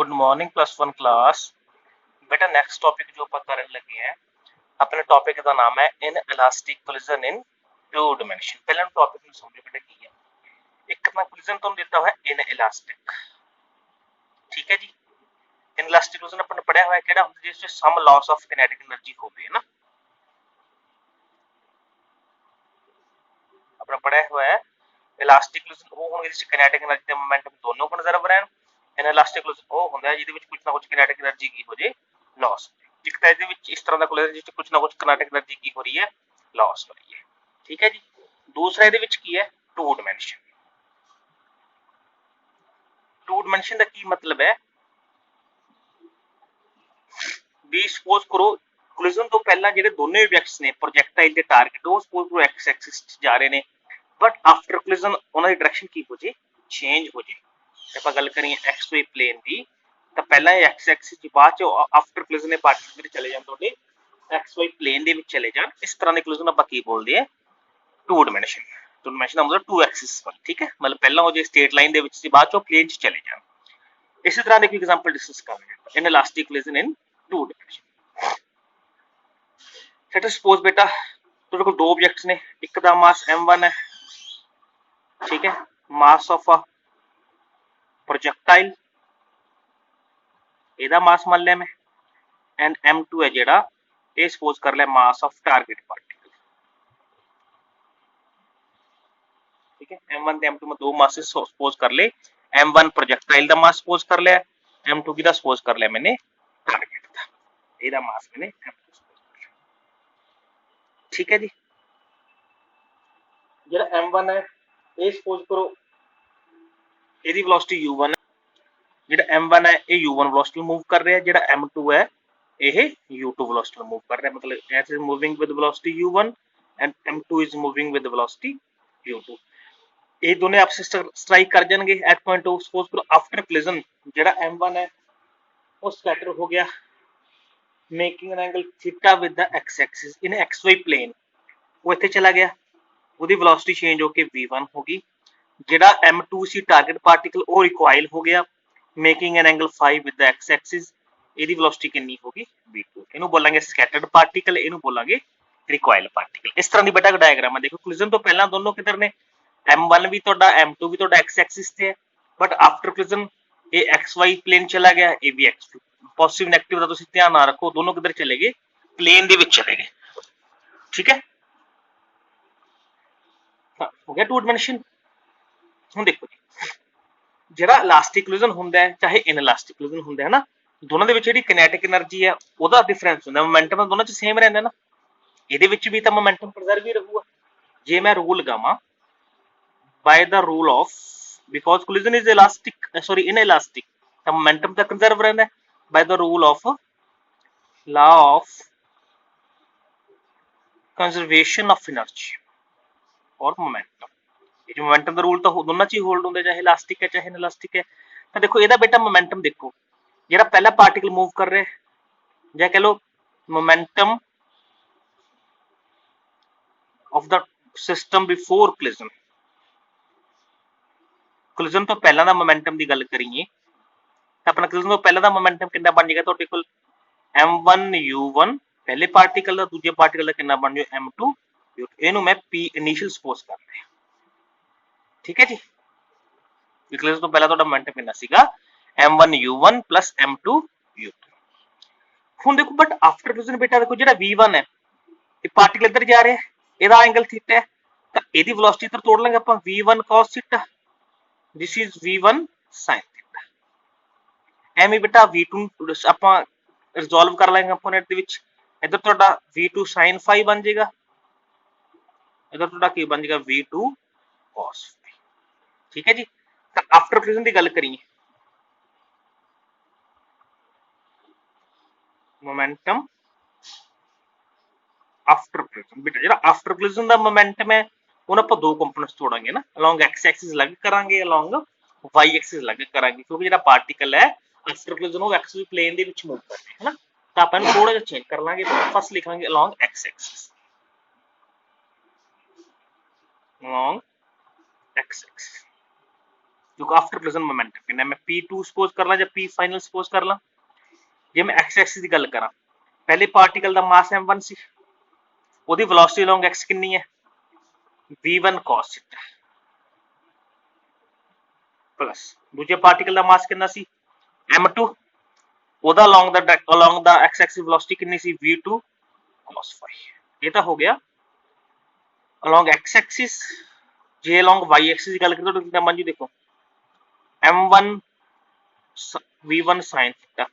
Good morning +1 class. बेटा next topic जो अपन करने लगे हैं, अपने टॉपिक का नाम है inelastic collision in two dimension. पहले टॉपिक ਨੂੰ ਸਮਝੋ बेटा ਕੀ ਹੈ। ਇੱਕ ਤਾਂ ਕੋਲਿजन ਤੁਹਾਨੂੰ ਦਿੱਤਾ ਹੋਇਆ ਇਨ ਇਲਾਸਟਿਕ, ਠੀਕ ਹੈ ਜੀ। ਇਨ ਇਲਾਸਟਿਕ ਕੋਲਿजन ਆਪਾਂ ਨੇ ਪੜਿਆ ਹੋਇਆ ਕਿਹੜਾ ਹੁੰਦਾ ਜਿਸ ਵਿੱਚ ਸਮ ਲਾਸ ਆਫ ਕਾਈਨੈਟਿਕ એનર્ਜੀ ਹੋਵੇ, ਹੈ ਨਾ। ਆਪਣਾ ਪੜਿਆ ਹੋਇਆ ਹੈ ਇਲਾਸਟਿਕ ਕੋਲਿजन ਉਹ ਹੋਣਗੇ ਜਿਸ ਵਿੱਚ ਕਾਈਨੈਟਿਕ એનર્ਜੀ ਤੇ ਮੋਮੈਂਟਮ ਦੋਨੋਂ ਕਨਜ਼ਰਵ ਰਹਿਣ। ਇਨ ਇਲਾਸਟਿਕ ਕੋਲਿजन ਉਹ ਹੁੰਦਾ ਜਿਹਦੇ ਵਿੱਚ ਕੁਝ ਨਾ ਕੁਝ ਕਾਈਨੈਟਿਕ એનર્ਜੀ ਕੀ ਹੋ ਜੇ, लॉस। एक तो ਇਹਦੇ ਵਿੱਚ ਇਸ ਤਰ੍ਹਾਂ ਦਾ ਕੋਲਿजन ਜਿਸ ਵਿੱਚ ਕੁਝ ਨਾ ਕੁਝ ਕਾਈਨੈਟਿਕ એનર્ਜੀ ਕੀ ਹੋ ਰਹੀ ਹੈ, लॉस ਹੋ ਰਹੀ ਹੈ, ਠੀਕ ਹੈ ਜੀ। दूसरा ਇਹਦੇ ਵਿੱਚ ਕੀ ਹੈ, टू डायमेंशन। टू डायमेंशन ਦਾ ਕੀ ਮਤਲਬ ਹੈ ਵੀ ਸਪੋਜ਼ ਕਰੋ ਕੋਲਿजन ਤੋਂ ਪਹਿਲਾਂ ਜਿਹੜੇ ਦੋਨੇ ਆਬਜੈਕਟਸ ਨੇ ਪ੍ਰੋਜੈਕਟਾਈਲ ਤੇ ਟਾਰਗੇਟ ਉਹ ਸਪੋਜ਼ ਕਰੋ ਐਕਸ ਐਕਸਿਸ ਤੇ ਜਾ ਰਹੇ ਨੇ, ਬਟ ਆਫਟਰ ਕੋਲਿजन ਉਹਨਾਂ ਦੀ ਡਾਇਰੈਕਸ਼ਨ ਕੀ ਹੋ ਜੇ, ਚੇਂਜ ਹੋ ਜੇ। ਆਪਾਂ ਗੱਲ ਕਰੀਏ ਐਕਸ ਵਾਈ ਪਲੇਨ ਦੀ ਤਾਂ ਪਹਿਲਾਂ ਇਹ ਐਕਸ ਐਕਸਿਸ ਦੀ ਬਾਅਦ ਚ ਆਫਟਰ ਕੋਲਿजन ਦੇ ਪਾਰਟੀਕਲ ਚਲੇ ਜਾਣ ਤੁਹਾਡੇ ਐਕਸ ਵਾਈ ਪਲੇਨ ਦੇ ਵਿੱਚ ਚਲੇ ਜਾਣ, ਇਸ ਤਰ੍ਹਾਂ ਦੇ ਕੋਲਿजन ਆਪਾਂ ਕੀ ਬੋਲਦੇ ਆ, टू डायमेंशन। टू डायमेंशन का मतलब टू एक्सिस पर, ठीक है। मतलब पहला हो जाए स्ट्रेट लाइन दे विच से बाद चो प्लेन च चले जान। इसी तरह के एग्जांपल डिस्कस कर रहे हैं inelastic collision in two dimension. Let us suppose बेटा तेरे को दो ऑब्जेक्ट्स ने, एक दा मास m1 है, ठीक है, मास ऑफ अ प्रोजेक्टाइल एदा मास मान लिया मैं, एंड m2 है जेड़ा ये सपोज कर लिया मास ऑफ टारगेट पार्टिकल, ठीक है। m1 ਤੇ m2 में दो मासेस सपोज कर ले, m1 प्रोजेक्टाइल ਦਾ मास सपोज कर लिया, m2 की दा सपोज कर लिया मैंने टारगेट ਦਾ, ਇਹਦਾ मास मैंने m2 सपोज कर लिया, ठीक है जी। ਜਿਹੜਾ m1 है ਇਹ सपोज करो ਇਹਦੀ वेलोसिटी u1 है, ਜਿਹੜਾ m1 है ਇਹ u1 वेलोसिटी मूव कर रहा है, ਜਿਹੜਾ m2 है ਇਹ u2 वेलोसिटी मूव कर रहा है। मतलब it is moving with velocity u1 and m2 is moving with velocity u2। ਇਹ ਦੋਨੇ ਆਪਸ ਵਿੱਚ ਸਟ੍ਰਾਈਕ ਕਰ ਜਾਣਗੇ ਐਟ ਪੁਆਇੰਟ ऑफ ਸਪੋਜ਼ ਕਰੋ ਆਫਟਰ ਕੋਲਿजन ਜਿਹੜਾ m1 ਹੈ ਉਹ ਸਕੈਟਰ ਹੋ ਗਿਆ making an angle theta with the x axis in xy plane, ਉਹ ਇੱਥੇ ਚਲਾ ਗਿਆ, ਉਹਦੀ ਵੈਲੋਸਿਟੀ ਚੇਂਜ ਹੋ ਕੇ v1 ਹੋ ਗਈ। ਜਿਹੜਾ m2 ਸੀ ਟਾਰਗੇਟ ਪਾਰਟੀਕਲ ਉਹ ਰਿਕਵਾਇਲ ਹੋ ਗਿਆ making an angle φ with the x axis, ਇਹਦੀ ਵੈਲੋਸਿਟੀ ਕਿੰਨੀ ਹੋ ਗਈ, v2। ਇਹਨੂੰ ਬੋਲਾਂਗੇ ਸਕੈਟਰਡ ਪਾਰਟੀਕਲ, ਇਹਨੂੰ ਬੋਲਾਂਗੇ ਰਿਕਵਾਇਲ ਪਾਰਟੀਕਲ। ਇਸ ਤਰ੍ਹਾਂ ਦੀ ਬੇਟਾ ਡਾਇਗਰਾਮ ਹੈ, ਦੇਖੋ ਕੋਲਿजन ਤੋਂ ਪਹਿਲਾਂ ਦੋਨੋਂ ਕਿੱਧਰ ਨੇ, m1 भी ਤੁਹਾਡਾ m2 भी ਤੁਹਾਡਾ x एक्सिस ਤੇ ਹੈ, ਬਟ ਆਫਟਰ ਕੋਲਿजन ਇਹ xy ਪਲੇਨ ਚਲਾ ਗਿਆ, ਇਹ ਵੀ x ਪੋਜ਼ਿਟਿਵ ਨੈਗੇਟਿਵ ਦਾ ਤੁਸੀਂ ਧਿਆਨ ਨਾ ਰੱਖੋ, ਦੋਨੋਂ ਕਿੱਧਰ ਚਲੇ ਗਏ, ਪਲੇਨ ਦੇ ਵਿੱਚ ਚਲੇ ਗਏ, ਠੀਕ ਹੈ। ਹੋ ਗਿਆ टू डायमेंशन। ਹੁਣ ਦੇਖੋ ਜੀ ਜਿਹੜਾ ਇਲਾਸਟਿਕ ਕੋਲਿजन ਹੁੰਦਾ ਹੈ ਚਾਹੇ ਇਨ ਇਲਾਸਟਿਕ ਕੋਲਿजन ਹੁੰਦਾ ਹੈ ਨਾ, ਦੋਨਾਂ ਦੇ ਵਿੱਚ ਜਿਹੜੀ ਕਾਈਨੈਟਿਕ એનર્ਜੀ ਹੈ ਉਹਦਾ ਡਿਫਰੈਂਸ ਹੁੰਦਾ, ਮੋਮੈਂਟਮ ਦੋਨਾਂ ਚ ਸੇਮ ਰਹਿੰਦਾ ਨਾ, ਇਹਦੇ ਵਿੱਚ ਵੀ ਤਾਂ ਮੋਮੈਂਟਮ ਪ੍ਰੀਜ਼ਰਵ ਹੀ ਰਹੂਗਾ। ਜੇ ਮੈਂ rule ਲਗਾਵਾਂ by the rule of, because collision is elastic, sorry inelastic, the momentum ਤਾਂ conserve ਰਹਿੰਦਾ ਹੈ by the rule of law of conservation of energy और momentum। ਇਹ ਜੋ momentum ਦਾ ਰੂਲ ਤਾਂ ਦੋਨਾਂ ਚ ਹੀ ਹੋਲਡ ਹੁੰਦਾ, ਚਾਹੇ ਇਲਾਸਟਿਕ ਹੈ ਚਾਹੇ ਇਨਲਾਸਟਿਕ ਹੈ। ਤਾਂ ਦੇਖੋ ਇਹਦਾ ਬੇਟਾ momentum ਦੇਖੋ, ਜਿਹੜਾ ਪਹਿਲਾ ਪਾਰਟੀਕਲ ਮੂਵ ਕਰ ਰਿਹਾ ਜਾਂ ਕਹ ਲਓ momentum of the system before collision, ਕੋਲਿजन ਤੋਂ ਪਹਿਲਾਂ ਦਾ ਮੋਮੈਂਟਮ ਦੀ ਗੱਲ ਕਰੀਏ ਤਾਂ ਆਪਣਾ ਕੋਲਿजन ਤੋਂ ਪਹਿਲਾਂ ਦਾ ਮੋਮੈਂਟਮ ਕਿੰਨਾ ਬਣ ਜਾਏਗਾ ਤੁਹਾਡੇ ਕੋਲ, m1 u1 ਪਹਿਲੇ ਪਾਰਟੀਕਲ ਦਾ, ਦੂਜੇ ਪਾਰਟੀਕਲ ਦਾ ਕਿੰਨਾ ਬਣ ਜਾਏ m2 u2। ਇਹਨੂੰ ਮੈਂ p ਇਨੀਸ਼ੀਅਲ ਸਪੋਜ਼ ਕਰ ਰਿਹਾ, ਠੀਕ ਹੈ ਜੀ। ਕੋਲਿजन ਤੋਂ ਪਹਿਲਾਂ ਤੁਹਾਡਾ ਮੋਮੈਂਟਮ ਕਿੰਨਾ ਸੀਗਾ, m1 u1 m2 u2। ਹੁਣ ਦੇਖੋ ਬਟ ਆਫਟਰ ਕੋਲਿजन ਬੇਟਾ ਦੇਖੋ ਜਿਹੜਾ v1 ਹੈ ਇਹ ਪਾਰਟੀਕਲ ਇੱਧਰ ਜਾ ਰਿਹਾ, ਇਹਦਾ ਐਂਗਲ ਥੀਟਾ ਹੈ, ਤਾਂ ਇਹਦੀ ਵੈਲੋਸਿਟੀ ਇੱਧਰ ਤੋੜ ਲਾਂਗੇ ਆਪਾਂ, v1 cos theta, this is v1 sin theta। ਐਵੇਂ ਬੇਟਾ v2 ਆਪਾਂ ਰਿਜ਼ੋਲਵ ਕਰ ਲਾਂਗੇ ਕੰਪੋਨੈਂਟ ਦੇ ਵਿੱਚ, ਇੱਧਰ ਤੁਹਾਡਾ v2 sin phi ਬਣ ਜਾਏਗਾ, ਇੱਧਰ ਤੁਹਾਡਾ ਕੀ ਬਣ ਜਾਏਗਾ v2 cos phi, ਠੀਕ ਹੈ ਜੀ। ਤਾਂ ਆਫਟਰ ਕੋਲਿजन ਦੀ ਗੱਲ ਕਰੀਏ, ਮੋਮੈਂਟਮ ਆਫਟਰ ਕੋਲਿजन, ਬੇਟਾ ਜਿਹੜਾ ਆਫਟਰ ਕੋਲਿजन ਦਾ ਮੋਮੈਂਟਮ ਹੈ ਉਹਨੂੰ ਆਪਾਂ ਦੋ ਕੰਪੋਨੈਂਟਸ ਤੋੜਾਂਗੇ ਨਾ, ਅਲੋਂਗ x ਐਕਸਿਸ ਅਲੱਗ ਕਰਾਂਗੇ, ਅਲੋਂਗ y ਐਕਸਿਸ ਅਲੱਗ ਕਰਾਂਗੇ, ਕਿਉਂਕਿ ਜਿਹੜਾ ਪਾਰਟੀਕਲ ਹੈ ਆਫਟਰ ਕੋਲਿजन ਉਹ xy ਪਲੇਨ ਦੇ ਵਿੱਚ ਮੂਵ ਕਰ ਰਿਹਾ ਹੈ ਨਾ, ਤਾਂ ਆਪਾਂ ਇਹਨੂੰ ਥੋੜਾ ਜਿਹਾ ਚੇਂਜ ਕਰ ਲਾਂਗੇ। ਫਸਟ ਲਿਖਾਂਗੇ along x Axis, along x Axis, जो आफ्टर कोलिजन मोमेंटम कितना मैं p2 सपोज कर ला या p फाइनल सपोज कर ला। जे मैं x एक्सिस की गल करा पहले पार्टिकल का मास m1 सी ਉਹਦੀ वेलोसिटी अलोंग x कितनी है v1 cos थीटा प्लस दूजे पार्टिकल का मास कितना सी m2 ਉਹਦਾ along the x axis velocity कितनी सी v2 cos phi। ये तो हो गया अलोंग x एक्सिस। जे अलोंग y एक्सिस की गल करें तो कितना बन जी देखो m1 v1 sin थीटा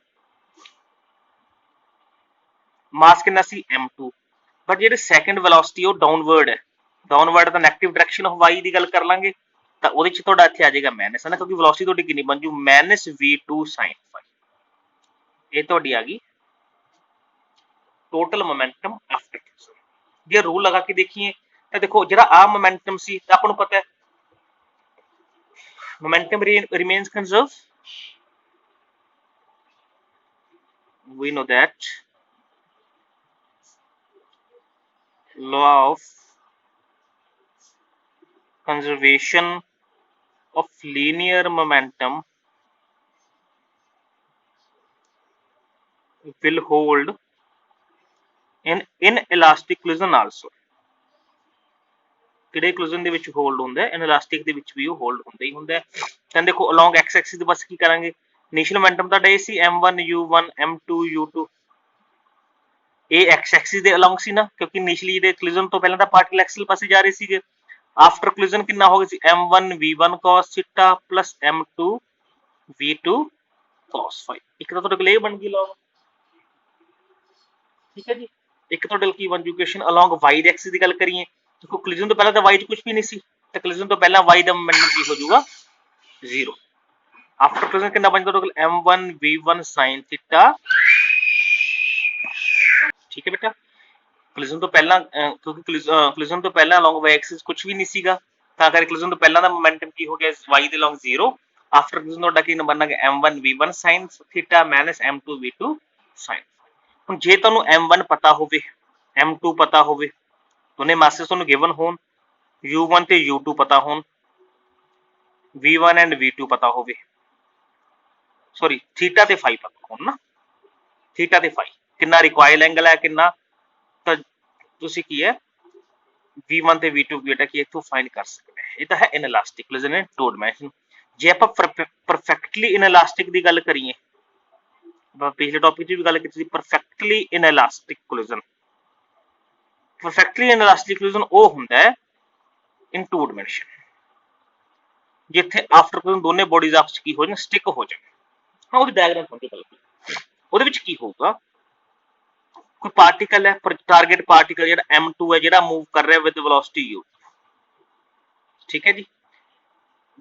मास कितना सी m2 but JD second velocity वो डाउनवर्ड है डाउनवर्ड तो नेगेटिव डायरेक्शन ऑफ y ਦੀ ਗੱਲ ਕਰ ਲਾਂਗੇ ਤਾਂ ਉਹਦੇ ਚ ਤੁਹਾਡਾ ਇੱਥੇ ਆ ਜਾਏਗਾ ਮਾਈਨਸ ਹੈ ਨਾ ਕਿਉਂਕਿ वेलोसिटी ਤੁਹਾਡੀ ਕਿੰਨੀ ਬਣ ਜੂ -v2 sin phi। ਇਹ ਤੁਹਾਡੀ ਆ ਗਈ टोटल मोमेंटम आफ्टर कोलिजन। ਜੇ रूल लगा के देखिए तो देखो ਜਿਹੜਾ ਆ मोमेंटम ਸੀ ਤਾਂ ਆਪਾਂ ਨੂੰ ਪਤਾ ਹੈ momentum remains conserved। we know that law of conservation of linear momentum will hold in inelastic collision also। ਕਿਹੜੇ collision ਦੇ ਵਿੱਚ ਹੋਲਡ ਹੁੰਦਾ ਹੈ inelastic ਦੇ ਵਿੱਚ ਵੀ ਉਹ ਹੋਲਡ ਹੁੰਦਾ ਹੀ ਹੁੰਦਾ ਹੈ। ਤਾਂ ਦੇਖੋ along x axis ਦੇ ਬਸ ਕੀ ਕਰਾਂਗੇ ਇਨੀਸ਼ੀਅਲ ਮੋਮੈਂਟਮ ਤੁਹਾਡਾ ਇਹ ਸੀ m1 u1 m2 u2 ਇਹ x axis ਦੇ along ਸੀ ਨਾ ਕਿਉਂਕਿ ਇਨੀਸ਼ੀਅਲੀ ਇਹਦੇ collision ਤੋਂ ਪਹਿਲਾਂ ਤਾਂ ਪਾਰਟੀਕਲ ਐਕਸਲ ਪਾਸੇ ਜਾ ਰਹੇ ਸੀਗੇ। आफ्टर collision कितना हो गया सी m1 v1 cos theta plus m2 v2 cos phi। एक तो ਤੁਹਾਡੇ ਕੋਲ ਇਹ ਬਣ ਗਈ ਲੌਗ ਠੀਕ ਹੈ ਜੀ। ਇੱਕ ਤੁਹਾਡੇ ਕੋਲ ਕੀ ਬਣ ਜੂ ਇਕੁਏਸ਼ਨ ਅਲੋਂਗ y ਦੇ ਐਕਸਿਸ ਦੀ ਗੱਲ ਕਰੀਏ ਦੇਖੋ collision ਤੋਂ ਪਹਿਲਾਂ ਤਾਂ y 'ਚ ਕੁਝ ਵੀ ਨਹੀਂ ਸੀ ਤਾਂ collision ਤੋਂ ਪਹਿਲਾਂ y ਦਾ ਮੋਮੈਂਟਮ ਕੀ ਹੋ ਜਾਊਗਾ 0। आफ्टर collision ਕਿੰਨਾ ਬਣ ਤੁਹਾਡੇ ਕੋਲ m1 v1 sin थीटा ठीक है बेटा। collision ਤੋਂ ਪਹਿਲਾਂ ਕਿਉਂਕਿ collision ਤੋਂ ਪਹਿਲਾਂ along y axis ਕੁਝ ਵੀ ਨਹੀਂ ਸੀਗਾ ਤਾਂ ਕਰਕੇ collision ਤੋਂ ਪਹਿਲਾਂ ਦਾ ਮੋਮੈਂਟਮ ਕੀ ਹੋ ਗਿਆ y ਦੇ along 0। आफ्टर collision ਤੁਹਾਡਾ ਕੀ ਬਣਾਗਾ m1 v1 sin theta m2 v2 sin। ਹੁਣ ਜੇ ਤੁਹਾਨੂੰ m1 ਪਤਾ ਹੋਵੇ m2 ਪਤਾ ਹੋਵੇ ਦੋਨੇ ਮਾਸਸ ਤੁਹਾਨੂੰ ਗਿਵਨ ਹੋਣ u1 ਤੇ u2 ਪਤਾ ਹੋਣ v1 ਐਂਡ v2 ਪਤਾ ਹੋਵੇ ਸੌਰੀ ਥੀਟਾ ਤੇ ਫਾਈ ਪਤਾ ਹੋਣ ਨਾ ਥੀਟਾ ਤੇ ਫਾਈ ਕਿੰਨਾ ਰਿਕੁਆਇਰਡ ਐਂਗਲ ਹੈ ਕਿੰਨਾ ਤਾਂ ਤੁਸੀਂ ਕੀ ਹੈ v1 ਤੇ v2 ਬੇਟਾ ਕੀ ਇੱਥੋਂ ਫਾਈਂਡ ਕਰ ਸਕਦੇ ਹੋ। ਇਹ ਤਾਂ ਹੈ ਇਨਲਾਸਟਿਕ ਕੋਲਿਜਨ ਇਨ ਟੂ ਡਾਇਮੈਂਸ਼ਨ। ਜੇ ਆਪਾਂ ਪਰਫੈਕਟਲੀ ਇਨਲਾਸਟਿਕ ਦੀ ਗੱਲ ਕਰੀਏ पिछले टॉपिक भी गल की perfectly inelastic collision. Perfectly inelastic collision वो होंदा है इन टू डायमेंशन जिथे आफ्टर कोलिजन दोने बॉडीज आपस की हो जाए स्टिक हो जाए। हाँ वो डायग्राम समझो गल ਉਹਦੇ ਵਿੱਚ ਕੀ ਹੋਊਗਾ कोई पार्टिकल है टारगेट पार्टिकल ਜਿਹੜਾ m2 है ਜਿਹੜਾ मूव कर रहा है विद वेलोसिटी u ठीक है जी।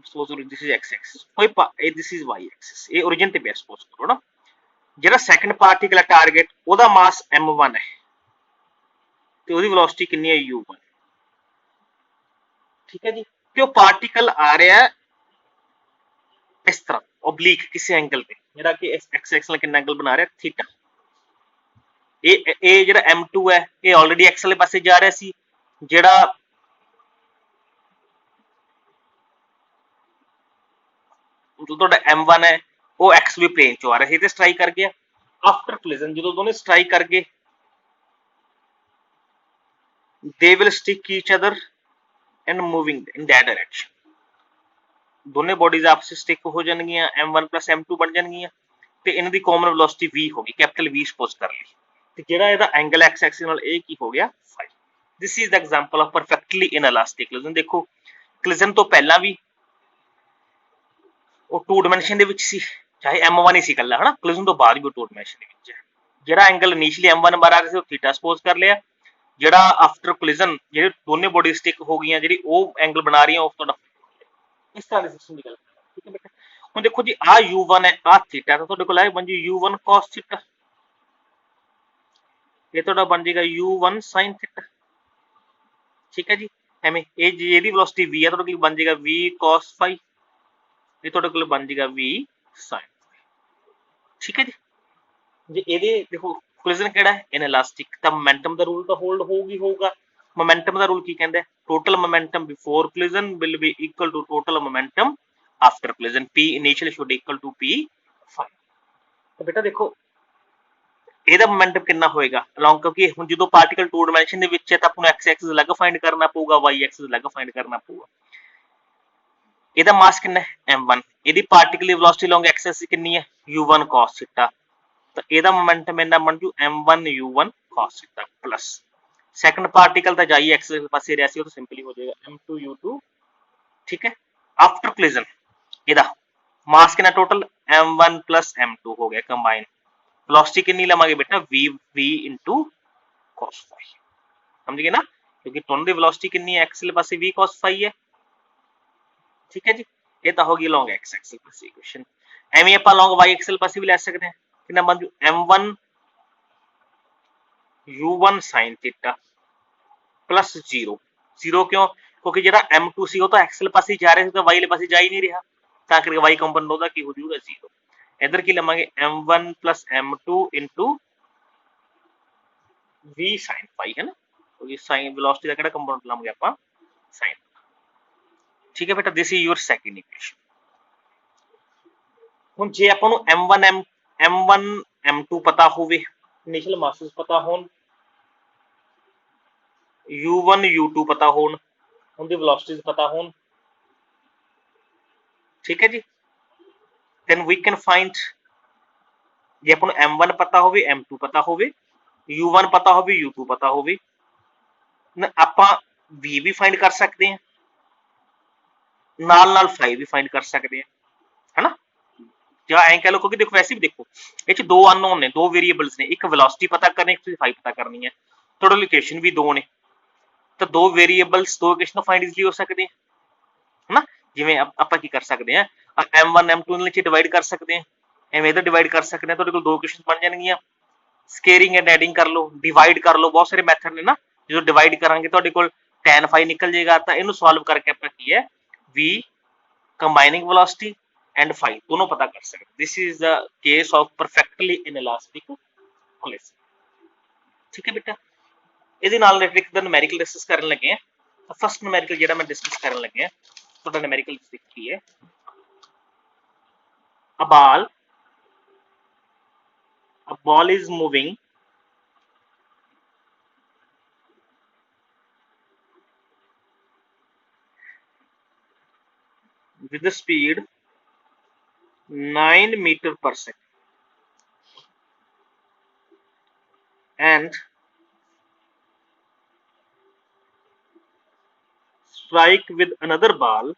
Suppose this is x axis कोई दिस इज y एक्सिस ये ओरिजिन ਤੇ ਬੇਸ ਸਪੋਜ਼ ਕਰੋ ਨਾ ਜਿਹੜਾ ਸੈਕੰਡ ਪਾਰਟੀਕਲ ਹੈ ਟਾਰਗੇਟ ਉਹਦਾ ਮਾਸ m1 ਹੈ ਤੇ ਉਹਦੀ ਵੈਲੋਸਿਟੀ ਕਿੰਨੀ ਹੈ u1 ਠੀਕ ਹੈ ਜੀ। ਤੇ ਉਹ ਪਾਰਟੀਕਲ ਆ ਰਿਹਾ ਇਸ ਤਰ੍ਹਾਂ ਓਬਲੀਕ ਕਿਸੇ ਐਂਗਲ ਤੇ ਜਿਹੜਾ ਕਿ x ਐਕਸਿਸ ਨਾਲ ਕਿੰਨਾ ਐਂਗਲ ਬਣਾ ਰਿਹਾ ਥੀਟਾ। ਇਹ ਜਿਹੜਾ m2 ਹੈ ਇਹ ਆਲਰੇਡੀ x ਵਾਲੇ ਪਾਸੇ ਜਾ ਰਿਹਾ ਸੀ ਜਿਹੜਾ ਤੁਹਾਡਾ m1 ਹੈ ਉਹ xv प्लेन चो आ रहा है स्ट्राइक कर गया। आफ्टर कोलिजन जो दोनों स्ट्राइक कर गए they will stick each other and moving in that direction. दोनों बॉडीज आपस में स्टिक हो जाएंगियां m1 प्लस m2 बन जाएंगियां ते इन्हां दी कॉमन वेलोसिटी v होगी कैपिटल v सपोज कर ली ते जेड़ा इहदा एंगल x एक्सिस नाल ए की हो गया phi। This is the example of perfectly inelastic collision. देखो कोलिजन तो पहला भी वो टू डायमेंशन दे विच सी चाहे m1 ही सी कल्ला है ना कोलिजन तो बाद भी टू डायमेंशन दे विच है जेड़ा एंगल इनिशियली m1 बार आ रहा सी थीटा सपोज कर लिया जेड़ा आफ्टर कोलिजन जेडे दोनों बॉडी स्टिक हो गईयां जेडी वो एंगल बना रही है उस तोड़ा इस तरह दी सिस्टम दी गल ठीक है बेटा। हुन देखो जी आ u1 है आ थीटा तो तोड़े कोल आए बन जी u1 cos थीटा ये तोड़ा बन जाएगा u1 sin थीटा ठीक है जी। एवें ए जेडी वेलोसिटी v है तोड़े कोल बन जाएगा v cos phi ये तोड़े कोल बन जाएगा v sin ठीक है जी। जे ਇਹਦੇ ਦੇਖੋ ਕੋਲਿਜਨ ਕਿਹੜਾ ਹੈ ਇਨਇਲਾਸਟਿਕ ਤਾਂ ਮੋਮੈਂਟਮ ਦਾ ਰੂਲ ਤਾਂ ਹੋਲਡ ਹੋਊਗਾ। ਮੋਮੈਂਟਮ ਦਾ ਰੂਲ ਕੀ ਕਹਿੰਦਾ ਹੈ total momentum before collision will be equal to total momentum after collision P initial should equal to P final. तो बेटा देखो ਇਹਦਾ ਮੋਮੈਂਟਮ ਕਿੰਨਾ ਹੋਏਗਾ ਅਲੋਂਗ, ਕਿਉਂਕਿ ਹੁਣ ਜਦੋਂ ਪਾਰਟੀਕਲ 2 ਡਾਇਮੈਂਸ਼ਨ ਦੇ ਵਿੱਚ ਹੈ ਤਾਂ ਆਪਾਂ ਨੂੰ x ਐਕਸਿਸ ਅਲੱਗ ਫਾਈਂਡ ਕਰਨਾ ਪਊਗਾ, y ਐਕਸਿਸ ਅਲੱਗ ਫਾਈਂਡ ਕਰਨਾ ਪਊਗਾ। ਇਹਦਾ ਮਾਸ ਕਿੰਨਾ ਹੈ m1, ਇਹਦੀ ਪਾਰਟੀਕਲ ਦੀ ਵੈਲੋਸਿਟੀ ਅਲੋਂਗ x ਐਕਸਿਸ ਕਿੰਨੀ ਹੈ u1 cos ਥੀਟਾ, ਤਾਂ ਇਹਦਾ ਮੋਮੈਂਟਮ ਇੰਨਾ ਬਣ ਜੂ m1 u1 cos theta plus second particle ਤਾਂ ਜਾਈ x ਪਾਸੇ ਰਿਹਾ ਸੀ, ਉਹ ਤਾਂ ਸਿੰਪਲੀ ਹੋ ਜਾਏਗਾ m2 u2, ਠੀਕ ਹੈ। ਆਫਟਰ ਕੋਲਿਜਨ ਇਹਦਾ ਮਾਸ ਕਿੰਨਾ ਟੋਟਲ m1 plus m2 ਹੋ ਗਿਆ ਕੰਬਾਈਨ। वेलोसिटी कितनी लवांगे बेटा v into cos phi, समझ गए ना, क्योंकि दोनों की वेलोसिटी कितनी है x वाले पासे v cos phi है, ठीक है जी। ये तो होगी लॉन्ग x एक्सिस पासे इक्वेशन। एवें ਆਪਾਂ लॉन्ग y एक्सिस पासे भी ले सकते हैं, कितना बन जू m1 u1 sin theta plus 0 0 क्यों, क्योंकि ਜਿਹੜਾ m2 ਸੀ ਉਹ ਤਾਂ x ਵਾਲੇ ਪਾਸੇ ਜਾ ਰਿਹਾ ਸੀ, ਤਾਂ y ਵਾਲੇ ਪਾਸੇ ਜਾ ਹੀ ਨਹੀਂ ਰਿਹਾ, ਤਾਂ ਕਰਕੇ y ਕੰਪੋਨੈਂਟ ਉਹਦਾ ਕੀ ਹੋ ਜਾਊਗਾ 0। इधर की लवांगे m1 plus m2 into v sin phi है ना, क्योंकि साइन वेलोसिटी का केड़ा कंपोनेंट लाएंगे ਆਪਾਂ sin, ठीक है बेटा। This is your second equation. ਹੁਣ ਜੇ ਆਪਾਂ ਨੂੰ m1 m2 पता ਹੋਵੇ, इनिशियल मासेस पता होਣ, u1 u2 पता होਣ, उनकी वेलोसिटीज पता होਣ, ठीक है जी, then we can find, ਜੇ ਆਪਾਂ ਨੂੰ m1 ਪਤਾ ਹੋਵੇ m2 ਪਤਾ ਹੋਵੇ u1 ਪਤਾ ਹੋਵੇ u2 ਪਤਾ ਹੋਵੇ ਨਾ, ਆਪਾਂ v ਵੀ ਫਾਈਂਡ ਕਰ ਸਕਦੇ ਹਾਂ, ਨਾਲ ਨਾਲ phi ਵੀ ਫਾਈਂਡ ਕਰ ਸਕਦੇ ਹਾਂ, ਹੈਨਾ। ਜਾਂ ਐਂ ਕਹ ਲਓ, ਕਿਉਂਕਿ ਦੇਖੋ ਵੈਸੇ ਵੀ ਦੇਖੋ ਇਹ ਚ ਦੋ ਅਨਨੋਨ ਨੇ, ਦੋ ਵੇਰੀਏਬਲਸ ਨੇ, ਇੱਕ ਵੈਲੋਸਿਟੀ ਪਤਾ ਕਰਨੀ, ਇੱਕ phi ਪਤਾ ਕਰਨੀ ਹੈ, ਤੁਹਾਡੇ ਲੋਕੇਸ਼ਨ ਵੀ ਦੋ ਨੇ, ਤਾਂ ਦੋ ਵੇਰੀਏਬਲਸ ਦੋ ਇਕੁਏਸ਼ਨ ਫਾਈਂਡ ਇਜ਼ੀਲੀ ਹੋ ਸਕਦੇ ਹੈ, ਹੈਨਾ। ਜਿਵੇਂ ਆਪਾਂ ਕੀ ਕਰ ਸਕਦੇ ਹਾਂ, m1 m2 ਨਾਲ ਡਿਵਾਈਡ ਕਰ ਸਕਦੇ ਹਾਂ, ਐਵੇਂ ਇਧਰ ਡਿਵਾਈਡ ਕਰ ਸਕਦੇ ਹਾਂ, ਤੁਹਾਡੇ ਕੋਲ ਦੋ ਇਕੁਏਸ਼ਨ ਬਣ ਜਾਣਗੀਆਂ। ਸਕੇਅਰਿੰਗ ਐਂਡ ਐਡਿੰਗ ਕਰ ਲਓ, ਡਿਵਾਈਡ ਕਰ ਲਓ, ਬਹੁਤ ਸਾਰੇ ਮੈਥਡ ਨੇ ਨਾ। ਜਦੋਂ ਡਿਵਾਈਡ ਕਰਾਂਗੇ ਤੁਹਾਡੇ ਕੋਲ tan phi ਨਿਕਲ ਜਾਏਗਾ, ਤਾਂ ਇਹਨੂੰ ਸੋਲਵ ਕਰਕੇ ਆਪਾਂ ਕੀ ਹੈ v ਕੰਬਾਈਨਿੰਗ ਵੈਲੋਸਿਟੀ एंड phi दोनों पता कर सकते। This is the case of perfectly inelastic collision, ठीक है बेटा। ਇਹਦੇ ਨਾਲ ਰਿਲੇਟਡ ਇੱਕ न्यूमेरिकल डिस्कस ਕਰਨ ਲੱਗੇ ਆ। फर्स्ट न्यूमेरिकल ਜਿਹੜਾ ਮੈਂ डिस्कस ਕਰਨ ਲੱਗੇ ਆ, ਤੁਹਾਡਾ न्यूमेरिकल ਕੀ ਹੈ, a ball is moving with the speed 9 meter per second and strike with another ball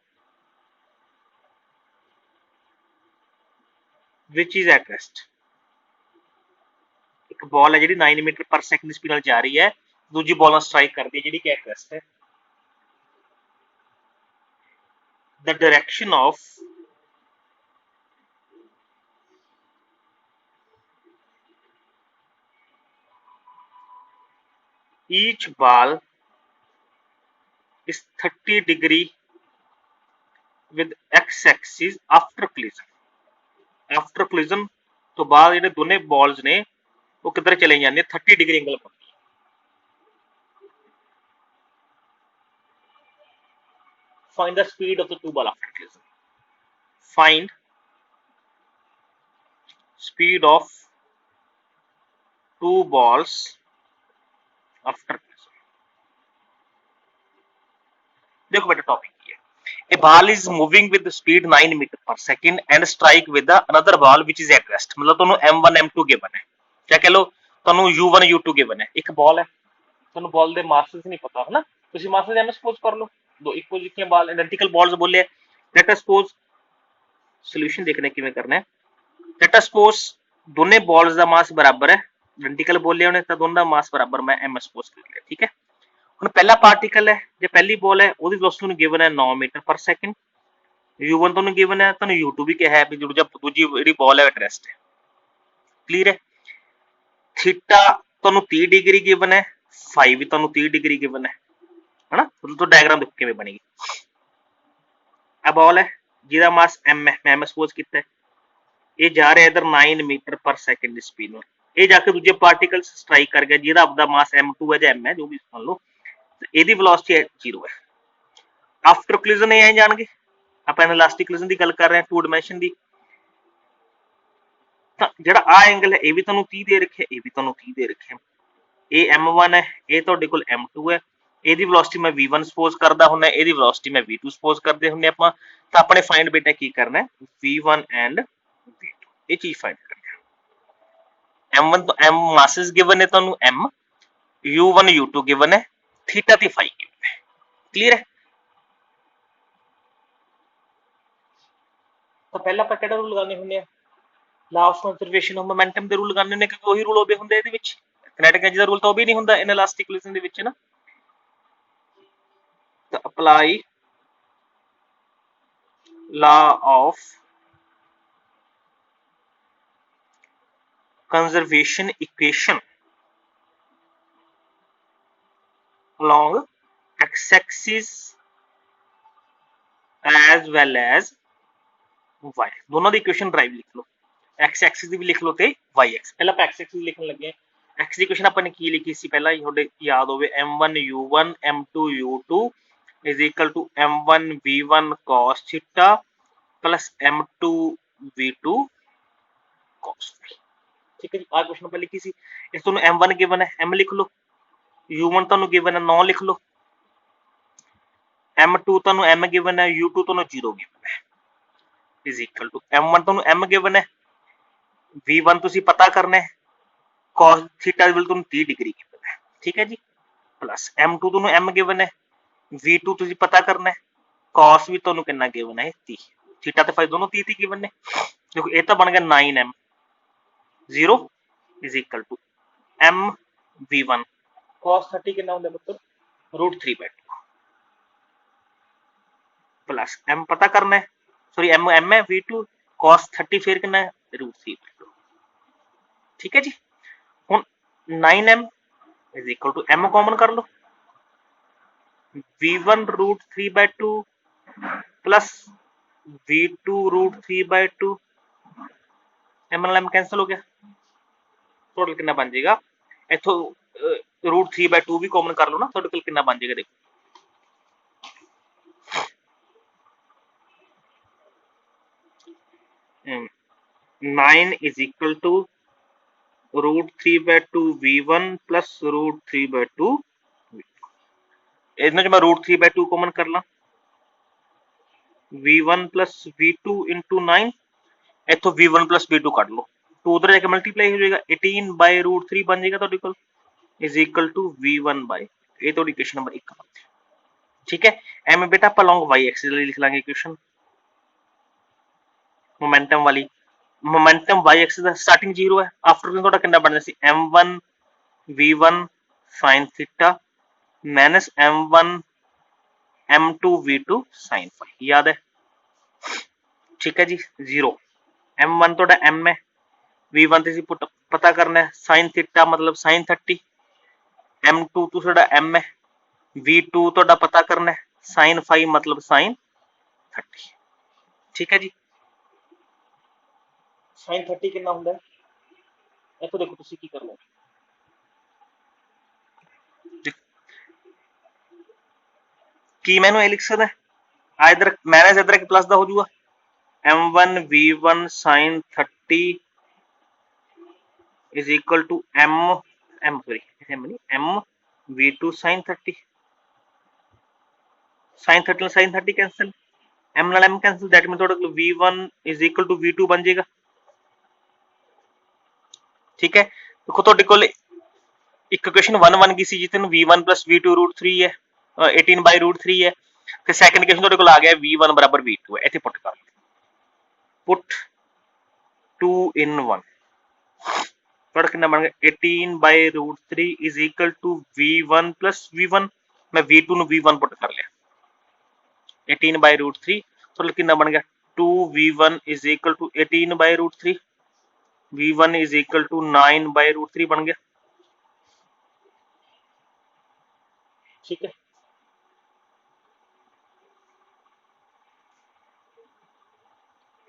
which is at rest। एक बॉल है जी 9 मीटर पर सेकंड स्पीड नाल जा रही है, दूजी बॉल नाल स्ट्राइक करती है जी एट रेस्ट है। the direction of each ball is 30 degree with x axis after collision। After collision तो बाद ਜਿਹੜੇ ਦੋਨੇ ਬਾਲਸ ਨੇ ਉਹ ਕਿੱਧਰ ਚਲੇ ਜਾਂਦੇ 30 ਡਿਗਰੀ ਐਂਗਲ ਪਰ। find the speed of the two ball after collision, find speed of two balls after collision। देखो बेटा टॉपिक ये है, a ball is moving with the speed 9 meter per second and strike with the another ball which is at rest। मतलब ਤੁਹਾਨੂੰ m1 m2 given है, क्या कह लो ਤੁਹਾਨੂੰ u1 u2 गिवन है। एक बॉल है, ਤੁਹਾਨੂੰ बॉल ਦੇ ਮਾਸਸ ਨਹੀਂ ਪਤਾ ਹੈ ਨਾ, ਤੁਸੀਂ ਮਾਸਸ ਐਵੇਂ ਸਪੋਜ਼ ਕਰ ਲਓ, ਦੋ ਇੱਕੋ ਜਿਹੀਆਂ ਬਾਲ ਆਇਡੈਂਟੀਕਲ ਬਾਲਸ ਬੋਲੇ। ਲੈਟ ਅਸ ਸਪੋਜ਼ ਸੋਲੂਸ਼ਨ ਦੇਖਣਾ ਕਿਵੇਂ ਕਰਨਾ ਹੈ। ਲੈਟ ਅਸ ਸਪੋਜ਼ ਦੋਨੇ ਬਾਲਸ ਦਾ ਮਾਸ ਬਰਾਬਰ ਹੈ, ਆਇਡੈਂਟੀਕਲ ਬੋਲੇ ਉਹਨੇ, ਤਾਂ ਦੋਨਾਂ ਦਾ ਮਾਸ ਬਰਾਬਰ ਮੈਂ m ਸਪੋਜ਼ ਕਰ ਲਿਆ, ਠੀਕ ਹੈ। ਹੁਣ ਪਹਿਲਾ ਪਾਰਟੀਕਲ ਹੈ, ਜੇ ਪਹਿਲੀ ਬॉल ਹੈ ਉਹਦੀ ਵੈਲੋਸਿਟੀ ਨੂੰ ਗਿਵਨ ਹੈ 9 ਮੀਟਰ ਪਰ ਸੈਕਿੰਡ, u1 ਤੁਹਾਨੂੰ ਗਿਵਨ ਹੈ, ਤੁਹਾਨੂੰ u2 ਵੀ ਕਿਹਾ ਹੈ ਵੀ ਦੂਜੀ ਜਿਹੜੀ ਬॉल ਹੈ ਐਟ ਰੈਸਟ ਹੈ, ਕਲੀਅਰ ਹੈ। ਥੀਟਾ ਤੁਹਾਨੂੰ 30 ਡਿਗਰੀ ਗਿਵਨ ਹੈ, phi ਵੀ ਤੁਹਾਨੂੰ 30 ਡਿਗਰੀ ਗਿਵਨ ਹੈ, ਹਨਾ। ਤੁਹਾਨੂੰ ਤੋਂ ਡਾਇਗਰਾਮ ਦੇਖੋ ਕਿਵੇਂ ਬਣੇਗੀ। ਆ ਬॉल ਹੈ ਜਿਹਦਾ ਮਾਸ m ਹੈ, ਮੈਂ ਸਪੋਜ਼ ਕੀਤਾ ਇਹ ਜਾ ਰਿਹਾ ਇਧਰ 9 ਮੀਟਰ ਪਰ ਸੈਕਿੰਡ ਦੀ ਸਪੀਡ ਨਾਲ, ਇਹ ਜਾ ਕੇ ਦੂਜੇ ਪਾਰਟੀਕਲ ਸਟ੍ਰਾਈਕ ਕਰ ਗਿਆ ਜਿਹਦਾ ਆਪਦਾ ਮਾਸ m2 ਹੈ ਜਾਂ m ਹੈ, ਜੋ ਵੀ ਮੰਨ ਲਓ, ਇਹਦੀ ਵੈਲੋਸਿਟੀ 0 ਹੈ। आफ्टर कोलिजन ਇਹ ਜਾਣਗੇ, ਆਪਾਂ ਆਪਾਂ ਇਨਲਾਸਟਿਕ ਕੋਲੀਜਨ ਦੀ ਗੱਲ ਕਰ ਰਹੇ ਹਾਂ 2 ਡਾਇਮੈਂਸ਼ਨ ਦੀ। ਤਾਂ ਜਿਹੜਾ ਆ ਐਂਗਲ ਹੈ ਇਹ ਵੀ ਤੁਹਾਨੂੰ 30 ਦੇ ਰੱਖਿਆ, ਇਹ ਵੀ ਤੁਹਾਨੂੰ 30 ਦੇ ਰੱਖਿਆ। ਇਹ m1 ਹੈ, ਇਹ ਤੁਹਾਡੇ ਕੋਲ m2 ਹੈ। ਇਹਦੀ ਵੈਲੋਸਿਟੀ ਮੈਂ v1 ਸਪੋਜ਼ ਕਰਦਾ ਹੁੰਦਾ, ਇਹਦੀ ਵੈਲੋਸਿਟੀ ਮੈਂ v2 ਸਪੋਜ਼ ਕਰਦੇ ਹੁੰਦੇ ਆਪਾਂ। ਤਾਂ ਆਪਣੇ ਫਾਈਂਡ ਬੇਟਾ ਕੀ ਕਰਨਾ ਹੈ, v1 ਐਂਡ v2 ਇਹ ਚੀਜ਼ ਫਾਈਂਡ ਕਰਨੀ ਹੈ। m1 ਤੋਂ m ਮਾਸਸ ਗਿਵਨ ਹੈ ਤੁਹਾਨੂੰ m, u1 u2 ਗਿਵਨ ਹੈ, ਥੀਟਾ ਤੇ ਫਾਈ ਗਿਵਨ ਹੈ। ਕਲੀਅਰ ਹੈ। ਤਾਂ ਪਹਿਲਾਂ ਆਪਾਂ ਕਿਹੜਾ ਰੂਲ ਲਗਾਉਂਦੇ ਹੁੰਦੇ ਆ, law of conservation of momentum ਦੇ ਰੂਲ ਲਗਾਉਂਦੇ ਹੁੰਦੇ, ਕਿਉਂਕਿ ਉਹੀ ਰੂਲ ਉਹਦੇ ਹੁੰਦੇ ਇਹਦੇ ਵਿੱਚ। ਕਿਨੈਟਿਕ ਐਨਰਜੀ ਦਾ ਰੂਲ ਤਾਂ ਉਹ ਵੀ ਨਹੀਂ ਹੁੰਦਾ ਇਨਲਾਸਟਿਕ ਕੋਲੀਜਨ ਦੇ ਵਿੱਚ ਨਾ। ਤਾਂ apply law of conservation equation along x-axis as well as y, दोनों ਦੀ ਇਕੁਏਸ਼ਨ ਡਰਾਈਵ ਲਿਖ ਲਓ, x ਐਕਸਿਸ ਦੀ ਵੀ ਲਿਖ ਲਓ ਤੇ y ਐਕਸਿਸ। ਪਹਿਲਾਂ ਆਪਾਂ x ਐਕਸਿਸ ਲਿਖਣ ਲੱਗੇ, x ਦੀ ਇਕੁਏਸ਼ਨ ਆਪਾਂ ਨੇ ਕੀ ਲਿਖੀ ਸੀ ਪਹਿਲਾਂ ਹੀ ਤੁਹਾਡੇ ਯਾਦ ਹੋਵੇ, m1 u1 m2 u2 is equal to m1 v1 cos theta plus m2 v2 cos phi। ठीक है जी, आ क्वेश्चन पर लिखी सी। इस ਤੁਹਾਨੂੰ m1 गिवन है, m लिख लो, u1 ਤੁਹਾਨੂੰ गिवन है 9 लिख लो, m2 ਤੁਹਾਨੂੰ m गिवन है, u2 ਤੁਹਾਨੂੰ 0 गिवन है, is equal to m1 ਤੁਹਾਨੂੰ m गिवन है, v1 ਤੁਸੀਂ ਪਤਾ ਕਰਨਾ ਹੈ, cos थीटा ਦੀ ਵੈਲਿਊ ਤੁਹਾਨੂੰ 30 डिग्री गिवन है। ठीक है जी, प्लस m2 ਤੁਹਾਨੂੰ m गिवन है, v2 ਤੁਸੀਂ ਪਤਾ ਕਰਨਾ ਹੈ, cos ਵੀ ਤੁਹਾਨੂੰ ਕਿੰਨਾ गिवन है 30, थीटा ਤੇ फाई दोनों 30 गिवन ने। देखो ਇਹ ਤਾਂ ਬਣ ਗਿਆ 9m 0 is equal to m v1 cos 30 ਕਿੰਨਾ ਹੁੰਦਾ ਪੁੱਤਰ, √3/2 प्लस m पता करना है, सॉरी m है v2 cos 30 फिर कितना है √3/2। ठीक है जी, हुन 9m is equal to m common कर लो, v1 √3/2 प्लस v2 √3/2, m ਨਾਲ m कैंसिल हो गया, टोटल कितना बन जाएगा, इथों √3/2 भी कॉमन कर लो ना, टोटल कितना बन जाएगा देखो, 9 is equal to √3/2 v1 plus √3/2 इसमें जो मैं √3/2 कॉमन कर ला, v1 plus v2 into 9, इथों v1 plus v2 काट लो, तो उधर जाके मल्टीप्लाई हो जाएगा, 18/√3 बन जाएगा तो equal is equal to v1 by, ये तो इक्वेशन नंबर 1। ठीक है, एम बेटा आप अलोंग y एक्सिस लिख लांगे इक्वेशन मोमेंटम वाली, मोमेंटम y एक्सिस ਦਾ स्टार्टिंग 0 है, आफ्टर ਤੁਹਾਡਾ ਕਿੰਨਾ ਬਣਨਾ ਸੀ m1 v1 sin theta minus m1 m2 v2 sin phi, याद है। ठीक है जी, 0 m1 ਤੁਹਾਡਾ m है, v1 ਤੁਸੀਂ ਪਤਾ ਕਰਨਾ ਹੈ sin थीटा मतलब sin 30, m2 ਤੁਹਾਡਾ m है, v2 ਤੁਹਾਡਾ ਪਤਾ ਕਰਨਾ ਹੈ sin phi मतलब sin 30। ठीक है जी, sin 30 ਕਿੰਨਾ ਹੁੰਦਾ ਹੈ, ਇੱਥੋਂ ਦੇਖੋ ਤੁਸੀਂ ਕੀ ਕਰਨਾ, ਕੀ ਮੈਨੂੰ ਇਹ ਲਿਖ ਸਕਦਾ ਹੈ ਇਧਰ ਮਾਈਨਸ ਇਧਰ ਇੱਕ ਪਲੱਸ ਦਾ ਹੋ ਜਾਊਗਾ, m1 v1 sin 30 is equal to m v2 sin 30, sin 30 sin 30 cancel, m ਨਾਲ m कैंसिल, दैट मीन ਤੁਹਾਡਾ v1 is equal to v2 ਬਣ ਜਾਏਗਾ। ठीक है, देखो ਤੁਹਾਡੇ ਕੋਲ ਇੱਕ ਇਕੁਏਸ਼ਨ 1 ਬਣ ਗਈ ਸੀ ਜਿੱਥੇ ਨੂੰ v1 plus v2 √3 ਹੈ, 18/√3 है, ਤੇ ਸੈਕੰਡ ਇਕੁਏਸ਼ਨ ਤੁਹਾਡੇ ਕੋਲ ਆ ਗਿਆ v1 ਬਰਾਬਰ v2 ਹੈ, ਇੱਥੇ ਪੁੱਟ ਕਰ ਲਓ, पुट 2 in 1, ਤੁਹਾਡਾ ਕਿੰਨਾ ਬਣ ਗਿਆ 18/√3 is equal to v1 plus v1, ਮੈਂ v2 ਨੂੰ v1 ਪੁੱਟ ਕਰ ਲਿਆ, 18/√3 ਤੁਹਾਡਾ ਕਿੰਨਾ ਬਣ ਗਿਆ 2v1 is equal to 18/√3, v1 is equal to 9/√3 बन गया। ठीक है,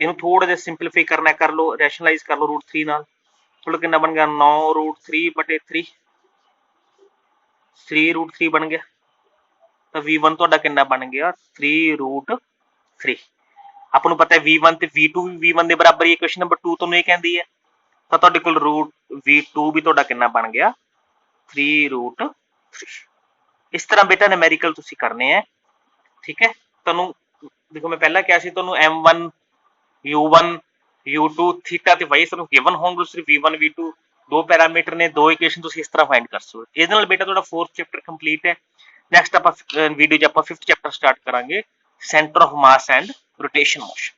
इन्हें थोड़ा जिहा सिंपलीफाई करना कर लो, रैशनलाइज कर लो √3 नाल, थोड़ा कितना बन गया 9√3/3, 3√3 बन गया, तो v1 ਤੁਹਾਡਾ कितना बन गया 3√3। ਆਪਾਂ ਨੂੰ ਪਤਾ ਹੈ v1 ਤੇ v2 ਵੀ v1 ਦੇ ਬਰਾਬਰ ਹੀ ਹੈ। ਕੁਐਸਚਨ ਨੰਬਰ 2 ਤੁਹਾਨੂੰ ਇਹ ਕਹਿੰਦੀ ਹੈ, ਤਾਂ ਤੁਹਾਡੇ ਕੋਲ ਰੂਟ v2 ਵੀ ਤੁਹਾਡਾ ਕਿੰਨਾ ਬਣ ਗਿਆ 3√3। ਇਸ ਤਰ੍ਹਾਂ ਬੇਟਾ ਨਿਊਮੈਰੀਕਲ ਤੁਸੀਂ ਕਰਨੇ ਹੈ, ਠੀਕ ਹੈ। ਤੁਹਾਨੂੰ ਦੇਖੋ ਮੈਂ ਪਹਿਲਾਂ ਕਿਹਾ ਸੀ ਤੁਹਾਨੂੰ m1 u1 u2 ਥੀਟਾ ਤੇ y ਤੁਹਾਨੂੰ ਗਿਵਨ ਹੋਣਗੇ, ਸਿਰਫ v1 v2 ਦੋ ਪੈਰਾਮੀਟਰ ਨੇ, ਦੋ ਇਕੁਏਸ਼ਨ ਤੁਸੀਂ ਇਸ ਤਰ੍ਹਾਂ ਫਾਈਂਡ ਕਰ ਸਕਦੇ ਹੋ। ਇਹਦੇ ਨਾਲ ਬੇਟਾ ਤੁਹਾਡਾ 4th ਚੈਪਟਰ ਕੰਪਲੀਟ ਹੈ। ਨੈਕਸਟ ਆਪਾਂ ਵੀਡੀਓ 'ਚ ਆਪਾਂ 5th ਚੈਪਟਰ ਸਟਾਰਟ ਕਰਾਂਗੇ, centre of mass and rotation motion.